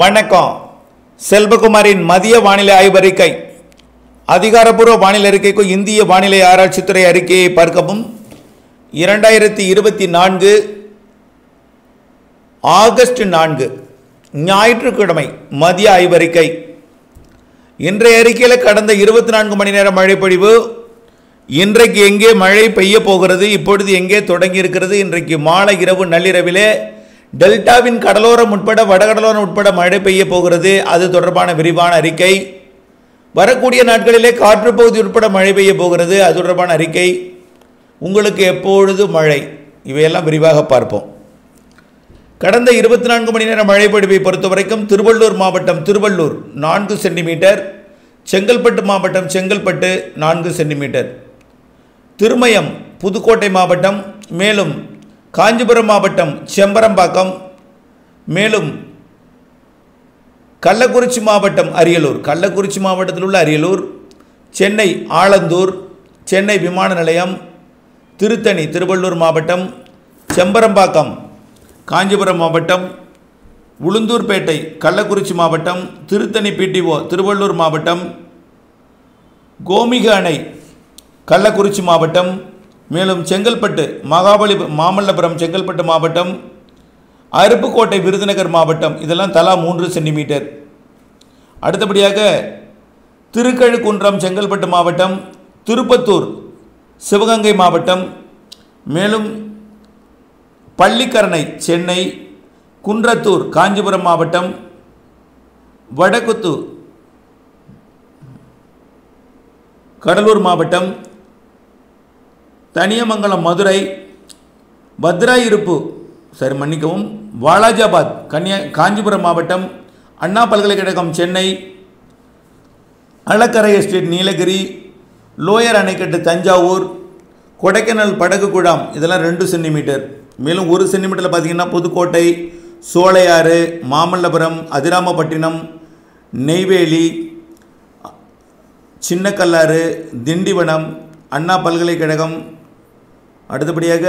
வணக்கம். செல்வகுமாரின் மதிய வானிலை ஆய்வறிக்கை. அதிகாரப்பூர்வ வானிலை அறிக்கைக்கு இந்திய வானிலை ஆராய்ச்சித்துறை அறிக்கையை பார்க்கவும். 2024 ஆகஸ்ட் 4 ஞாயிற்றுக்கிழமை மதிய ஆய்வறிக்கை. இன்றைய அறிக்கையில் கடந்த 24 மணி நேர மழைப்பொழிவு, இன்றைக்கு எங்கே மழை பெய்ய போகிறது, இப்பொழுது எங்கே தொடங்கி இருக்கிறது, இன்றைக்கு மாலை இரவு நள்ளிரவிலே டெல்டாவின் கடலோரம் உட்பட வடகடலோரம் உட்பட மழை பெய்ய போகிறது. அது தொடர்பான விரிவான அறிக்கை. வரக்கூடிய நாட்களிலே காற்று பகுதி உட்பட மழை பெய்ய போகிறது. அது தொடர்பான அறிக்கை. உங்களுக்கு எப்பொழுது மழை, இவையெல்லாம் விரிவாக பார்ப்போம். கடந்த 24 மணி நேர மழைப்பொழிவை பொறுத்தவரைக்கும் திருவள்ளூர் மாவட்டம் திருவள்ளூர் 4 சென்டிமீட்டர், செங்கல்பட்டு மாவட்டம் செங்கல்பட்டு 4 சென்டிமீட்டர், திருமயம் புதுக்கோட்டை மாவட்டம், மேலும் காஞ்சிபுரம் மாவட்டம் செம்பரம்பாக்கம், மேலும் கள்ளக்குறிச்சி மாவட்டம் அரியலூர், கள்ளக்குறிச்சி மாவட்டத்தில் உள்ள அரியலூர், சென்னை ஆலந்தூர், சென்னை விமான நிலையம், திருத்தணி திருவள்ளூர் மாவட்டம், செம்பரம்பாக்கம் காஞ்சிபுரம் மாவட்டம், உளுந்தூர்பேட்டை கள்ளக்குறிச்சி மாவட்டம், திருத்தணி பிடிஓ திருவள்ளூர் மாவட்டம், கோமிக அணை கள்ளக்குறிச்சி மாவட்டம், மேலும் செங்கல்பட்டு மாமல்லபுரம் செங்கல்பட்டு மாவட்டம், அருப்புக்கோட்டை விருதுநகர் மாவட்டம், இதெல்லாம் தலா 3 சென்டிமீட்டர். அடுத்தபடியாக திருக்கழுக்குன்றம் செங்கல்பட்டு மாவட்டம், திருப்பத்தூர் சிவகங்கை மாவட்டம், மேலும் பள்ளிக்கரணை சென்னை, குன்றத்தூர் காஞ்சிபுரம் மாவட்டம், வடக்குத்து கடலூர் மாவட்டம், தனியமங்கலம் மதுரை, பத்ராயிருப்பு வாலாஜாபாத் காஞ்சிபுரம் மாவட்டம், அண்ணா பல்கலைக்கழகம் சென்னை, அலக்கரை எஸ்டேட் நீலகிரி, லோயர் அணைக்கட்டு தஞ்சாவூர், கொடைக்கானல் படகு குழாம், இதெல்லாம் 2 சென்டிமீட்டர். மேலும் 1 சென்டிமீட்டரில் பார்த்தீங்கன்னா புதுக்கோட்டை, சோலையாறு, மாமல்லபுரம், அதிராமப்பட்டினம், நெய்வேலி, சின்னக்கல்லாறு, திண்டிவனம், அண்ணா பல்கலைக்கழகம், அடுத்தபடியாக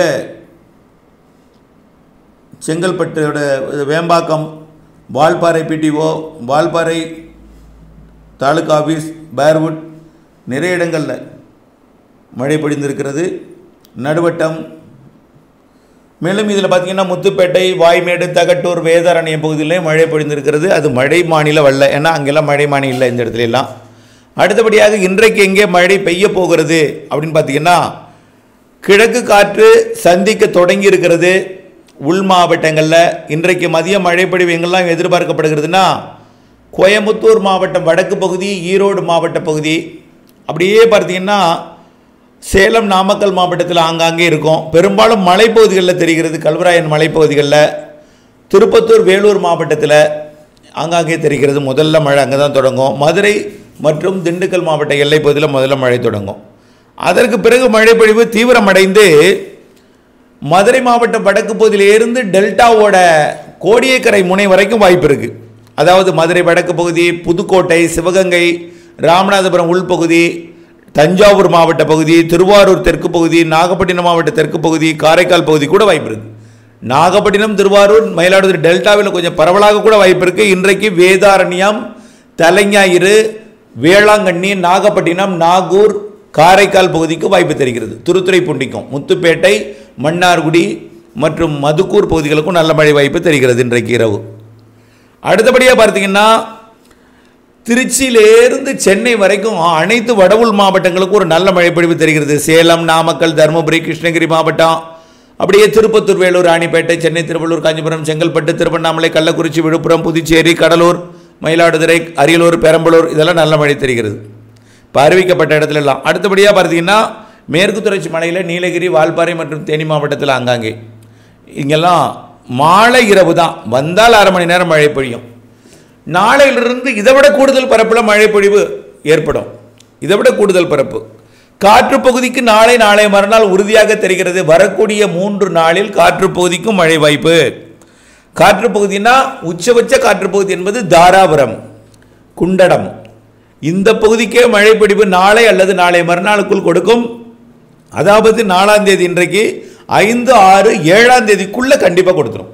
செங்கல்பட்டோட வேம்பாக்கம், வால்பாறை பிடிஓ, வால்பாறை தாலுகா ஆஃபீஸ், பேர்வுட், நிறைய இடங்களில் மழை பொழிந்திருக்கிறது. நடுவட்டம், மேலும் இதில் பார்த்திங்கன்னா முத்துப்பேட்டை, வாய்மேடு, தகட்டூர், வேதாரண்யம் பகுதியிலே மழை பொழிந்திருக்கிறது. அது மழை மாநிலம் அல்ல, ஏன்னா அங்கெல்லாம் மழை மாநிலம் இல்லை இந்த இடத்துல எல்லாம். அடுத்தபடியாக இன்றைக்கு எங்கே மழை பெய்ய போகிறது அப்படின்னு பார்த்திங்கன்னா, கிழக்கு காற்று சந்திக்க தொடங்கி இருக்கிறது உள் மாவட்டங்களில். இன்றைக்கு மதிய மழைப்பொழிவு எங்கெல்லாம் எதிர்பார்க்கப்படுகிறதுனா, கோயம்புத்தூர் மாவட்டம் வடக்கு பகுதி, ஈரோடு மாவட்ட பகுதி, அப்படியே பார்த்திங்கன்னா சேலம் நாமக்கல் மாவட்டத்தில் ஆங்காங்கே இருக்கும். பெரும்பாலும் மலைப்பகுதிகளில் தெரிகிறது, கல்வராயன் மலைப்பகுதிகளில், திருப்பத்தூர் வேலூர் மாவட்டத்தில் ஆங்காங்கே தெரிகிறது. முதல்ல மழை அங்கே தான் தொடங்கும். மதுரை மற்றும் திண்டுக்கல் மாவட்ட எல்லை பகுதியில் முதல்ல மழை தொடங்கும். அதற்கு பிறகு மழைப்பொழிவு தீவிரமடைந்து மதுரை மாவட்டம் வடக்கு பகுதியிலிருந்து டெல்டாவோட கோடியக்கரை முனை வரைக்கும் வாய்ப்பு இருக்குது. அதாவது மதுரை வடக்கு பகுதி, புதுக்கோட்டை, சிவகங்கை, ராமநாதபுரம் உள்பகுதி, தஞ்சாவூர் மாவட்ட பகுதி, திருவாரூர் தெற்கு பகுதி, நாகப்பட்டினம் மாவட்ட தெற்கு பகுதி, காரைக்கால் பகுதி கூட வாய்ப்பு இருக்குது. நாகப்பட்டினம், திருவாரூர், மயிலாடுதுறை டெல்டாவில் கொஞ்சம் பரவலாக கூட வாய்ப்பு இருக்குது. இன்றைக்கு வேதாரண்யம், தலைஞாயிறு, வேளாங்கண்ணி, நாகப்பட்டினம், நாகூர், காரைக்கால் பகுதிக்கு வாய்ப்பு தெரிகிறது. துருத்துறைப்பூண்டிக்கும், முத்துப்பேட்டை, மன்னார்குடி மற்றும் மதுக்கூர் பகுதிகளுக்கும் நல்ல மழை வாய்ப்பு தெரிகிறது இன்றைக்கு இரவு. அடுத்தபடியாக பார்த்தீங்கன்னா, திருச்சியிலேருந்து சென்னை வரைக்கும் அனைத்து வடவுள் மாவட்டங்களுக்கும் ஒரு நல்ல மழைப்பொழிவு தெரிகிறது. சேலம், நாமக்கல், தருமபுரி, கிருஷ்ணகிரி மாவட்டம், அப்படியே திருப்பத்தூர், வேலூர், ராணிப்பேட்டை, சென்னை, திருவள்ளூர், காஞ்சிபுரம், செங்கல்பட்டு, திருவண்ணாமலை, கள்ளக்குறிச்சி, விழுப்புரம், புதுச்சேரி, கடலூர், மயிலாடுதுறை, அரியலூர், பெரம்பலூர், இதெல்லாம் நல்ல மழை தெரிகிறது இப்போ அறிவிக்கப்பட்ட இடத்துல எல்லாம். அடுத்தபடியாக பார்த்தீங்கன்னா, மேற்கு தொடர்ச்சி மலையில் நீலகிரி, வால்பாறை மற்றும் தேனி மாவட்டத்தில் ஆங்காங்கே இங்கெல்லாம் மாலை இரவு தான் வந்தால் 1/2 மணி நேரம் மழை பொழியும். நாளையிலிருந்து இதை விட கூடுதல் பரப்பில் மழை பொழிவு ஏற்படும். இதை விட கூடுதல் பரப்பு காற்று பகுதிக்கு நாளை மறுநாள் உறுதியாக தெரிகிறது. வரக்கூடிய 3 நாளில் காற்று பகுதிக்கும் மழை வாய்ப்பு. காற்று பகுதினா உச்சபட்ச காற்று பகுதி என்பது தாராபுரம், குண்டடம், இந்த பகுதிக்கே மழைப்பொழிவு நாளை அல்லது நாளை மறுநாளுக்குள் கொடுக்கும். அதாவது 4ஆம் தேதி, இன்றைக்கு 5, 6, 7ஆம் தேதிக்குள்ளே கண்டிப்பாக கொடுத்துரும்.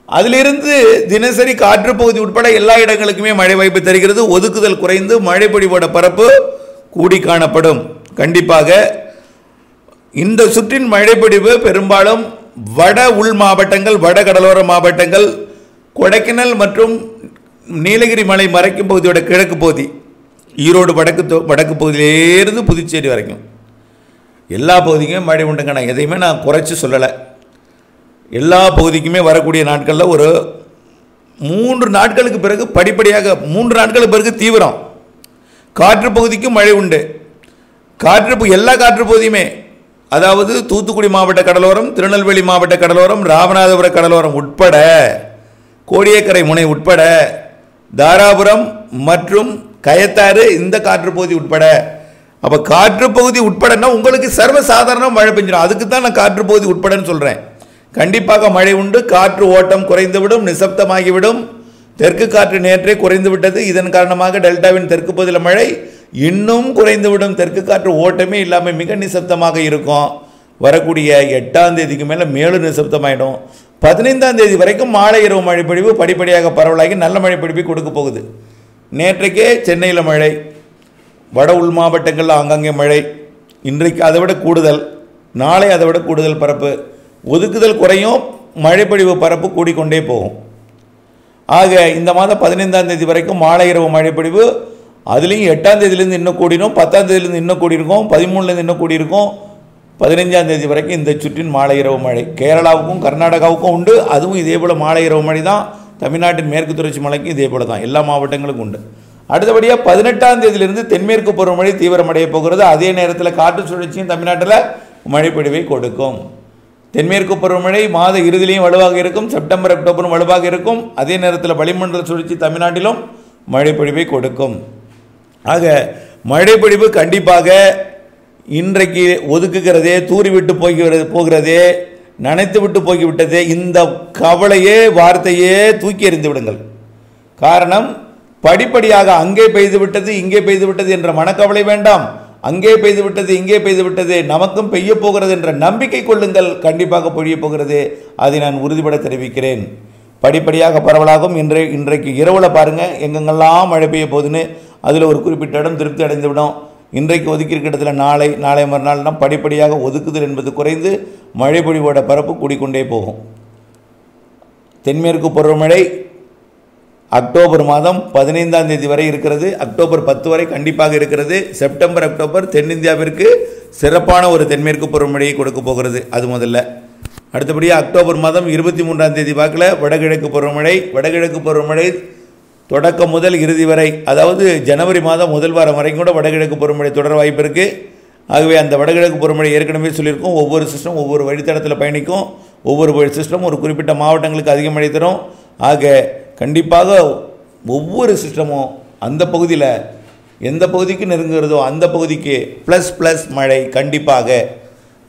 அதிலிருந்து தினசரி காற்று பகுதி உட்பட எல்லா இடங்களுக்குமே மழை வாய்ப்பு தருகிறது. ஒதுக்குதல் குறைந்து மழைப்பொழிவோட பரப்பு கூடி காணப்படும். கண்டிப்பாக இந்த சுற்றின் மழைப்பொழிவு பெரும்பாலும் வட உள் மாவட்டங்கள், வட கடலோர மாவட்டங்கள், கொடைக்கானல் மற்றும் நீலகிரி மலை மறைக்கும் பகுதியோட கிழக்கு பகுதி, ஈரோடு வடக்கு பகுதியிலேருந்து புதுச்சேரி வரைக்கும் எல்லா பகுதிக்குமே மழை உண்டுங்க. நான் எதையுமே நான் குறைச்சி சொல்லலை. எல்லா பகுதிக்குமே வரக்கூடிய நாட்களில் ஒரு 3 நாட்களுக்கு பிறகு படிப்படியாக 3 நாட்களுக்கு பிறகு தீவிரம் காற்று பகுதிக்கும் மழை உண்டு. எல்லா காற்று பகுதியுமே, அதாவது தூத்துக்குடி மாவட்ட கடலோரம், திருநெல்வேலி மாவட்ட கடலோரம், ராமநாதபுர கடலோரம் உட்பட, கோடியக்கரை முனை உட்பட, தாராபுரம் மற்றும் கயத்தாறு இந்த காற்று பகுதி உட்பட. அப்போ காற்று பகுதி உட்படனா உங்களுக்கு சர்வசாதாரண மழை பெஞ்சிடும். அதுக்கு தான் நான் காற்று பகுதி உட்படன்னு சொல்கிறேன். கண்டிப்பாக மழை உண்டு. காற்று ஓட்டம் குறைந்துவிடும், நிசப்தமாகிவிடும். தெற்கு காற்று நேற்றே குறைந்து விட்டது. இதன் காரணமாக டெல்டாவின் தெற்கு பகுதியில் மழை இன்னும் குறைந்துவிடும். தெற்கு காற்று ஓட்டமே இல்லாமல் மிக நிசப்தமாக இருக்கும். வரக்கூடிய 8ஆம் தேதிக்கு மேலே மேலும் நிசப்தமாயிடும். 15ஆம் தேதி வரைக்கும் மாலை இரவு மழைப்பொழிவு படிப்படியாக பரவலாகி நல்ல மழைப்பொழிவை கொடுக்க போகுது. நேற்றைக்கே சென்னையில் மழை, வட உள் மாவட்டங்களில் ஆங்காங்கே மழை. இன்றைக்கு அதை விட கூடுதல், நாளை அதை விட கூடுதல் பரப்பு. ஒதுக்குதல் குறையும், மழைப்பொழிவு பரப்பு கூடிக்கொண்டே போகும். ஆக இந்த மாதம் 15ஆம் தேதி வரைக்கும் மாலை இரவு மழைப்பொழிவு, அதுலேயும் 8ஆம் தேதியிலேருந்து இன்னும் கூடிடும், 10ஆம் தேதியிலேருந்து இன்னும் கூடியிருக்கும், 13லேருந்து இன்னும் கூடியிருக்கும். 15ஆம் தேதி வரைக்கும் இந்த சுற்றின் மாலை இரவு மழை கேரளாவுக்கும் கர்நாடகாவுக்கும் உண்டு. அதுவும் இதே போல் மாலை இரவு மழை தான். தமிழ்நாட்டின் மேற்கு தொடர்ச்சி மலைக்கும் இதே போல தான், எல்லா மாவட்டங்களுக்கும் உண்டு. அடுத்தபடியாக 18ஆம் தேதியிலிருந்து தென்மேற்கு பருவமழை தீவிரமடைய போகிறது. அதே நேரத்தில் காற்று சுழற்சியும் தமிழ்நாட்டில் மழைப்பொழிவை கொடுக்கும். தென்மேற்கு பருவமழை மாத இறுதியிலையும் வலுவாக இருக்கும், செப்டம்பர் அக்டோபரும் வலுவாக இருக்கும். அதே நேரத்தில் வளிமண்டல சுழற்சி தமிழ்நாட்டிலும் மழைப்பொழிவை கொடுக்கும். ஆக மழைப்பொழிவு கண்டிப்பாக இன்றைக்கு ஒதுக்குகிறதே, தூறிவிட்டு போகிறதே, நனைத்து விட்டு போய்விட்டதே, இந்த கவலையே வார்த்தையே தூக்கி எறிந்து விடுங்கள். காரணம், படிப்படியாக அங்கே பெய்து விட்டது இங்கே பெய்து விட்டது என்ற மனக்கவலை வேண்டாம். அங்கே பெய்து விட்டது இங்கே பெய்து விட்டது, நமக்கும் பெய்ய போகிறது என்ற நம்பிக்கை கொள்ளுங்கள். கண்டிப்பாக பொழிய போகிறது, அதை நான் உறுதிபட தெரிவிக்கிறேன். படிப்படியாக பரவலாகும். இன்றைக்கு இரவில் பாருங்கள் எங்கெங்கெல்லாம் மழை பெய்ய போகுதுன்னு. அதில் ஒரு குறிப்பிட்ட இடம் திருப்தி அடைந்து விடும். இன்றைக்கு ஒதுக்கியிருக்க இடத்துல நாளை மறுநாள்னா படிப்படியாக ஒதுக்குதல் என்பது குறைந்து மழை பொழிவோட பரப்பு கூடிக்கொண்டே போகும். தென்மேற்கு பருவமழை அக்டோபர் மாதம் 15ஆம் தேதி வரை இருக்கிறது. அக்டோபர் 10 வரை கண்டிப்பாக இருக்கிறது. செப்டம்பர் அக்டோபர் தென்னிந்தியாவிற்கு சிறப்பான ஒரு தென்மேற்கு பருவமழையை கொடுக்க போகிறது. அது முதல்ல. அடுத்தபடியாக அக்டோபர் மாதம் 23ஆம் தேதி வாக்கில் வடகிழக்கு பருவமழை தொடக்கம் முதல் இறுதி வரை, அதாவது ஜனவரி மாதம் முதல் வாரம் வரைக்கும் கூட வடகிழக்கு பருவமழை தொடர வாய்ப்பு இருக்குது. ஆகவே அந்த வடகிழக்கு பருவமழை ஏற்கனவே சொல்லியிருக்கோம், ஒவ்வொரு சிஸ்டம் ஒவ்வொரு வழித்தடத்தில் பயணிக்கும். ஒவ்வொரு சிஸ்டம் ஒரு குறிப்பிட்ட மாவட்டங்களுக்கு அதிக மழை தரும். ஆக கண்டிப்பாக ஒவ்வொரு சிஸ்டமும் அந்த பகுதியில் எந்த பகுதிக்கு நெருங்குகிறதோ அந்த பகுதிக்கு ப்ளஸ் மழை கண்டிப்பாக,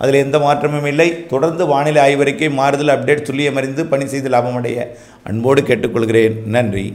அதில் எந்த மாற்றமும் இல்லை. தொடர்ந்து வானிலை ஆய்வறிக்கை மாறுதல் அப்டேட் துல்லியமறிந்து பணி செய்து லாபமடைய அன்போடு கேட்டுக்கொள்கிறேன். நன்றி.